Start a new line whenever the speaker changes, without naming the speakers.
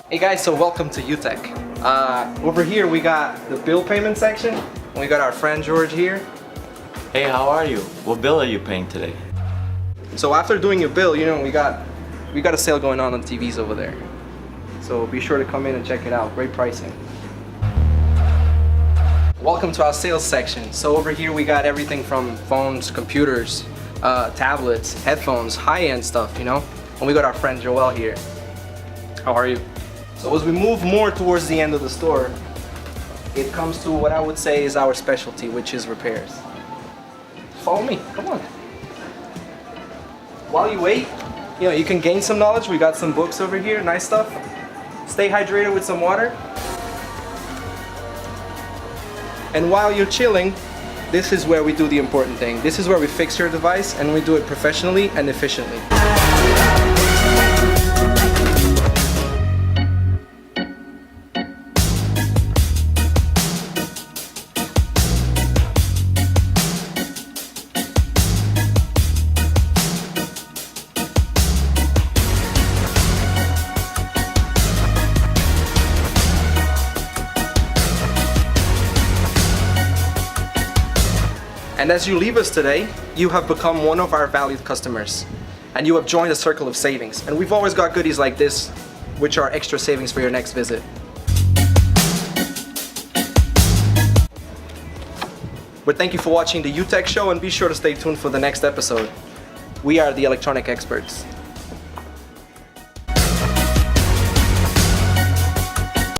Hey guys, so welcome to UTech. Over here we got the bill payment section, and we got our friend George here.
Hey, how are you? What bill are you paying today?
So after doing your bill, you know, we got a sale going on TVs over there. So be sure to come in and check it out. Great pricing. Welcome to our sales section. So over here we got everything from phones, computers, tablets, headphones, high-end stuff, you know. And we got our friend Joel here. How are you? So as we move more towards the end of the store, it comes to what I would say is our specialty, which is repairs. Follow me, come on. While you wait, you know, you can gain some knowledge. We got some books over here, nice stuff. Stay hydrated with some water. And while you're chilling, this is where we do the important thing. This is where we fix your device, and we do it professionally and efficiently. And as you leave us today, you have become one of our valued customers, and you have joined a circle of savings. And we've always got goodies like this, which are extra savings for your next visit. But thank you for watching the UTech show, and be sure to stay tuned for the next episode. We are the electronic experts.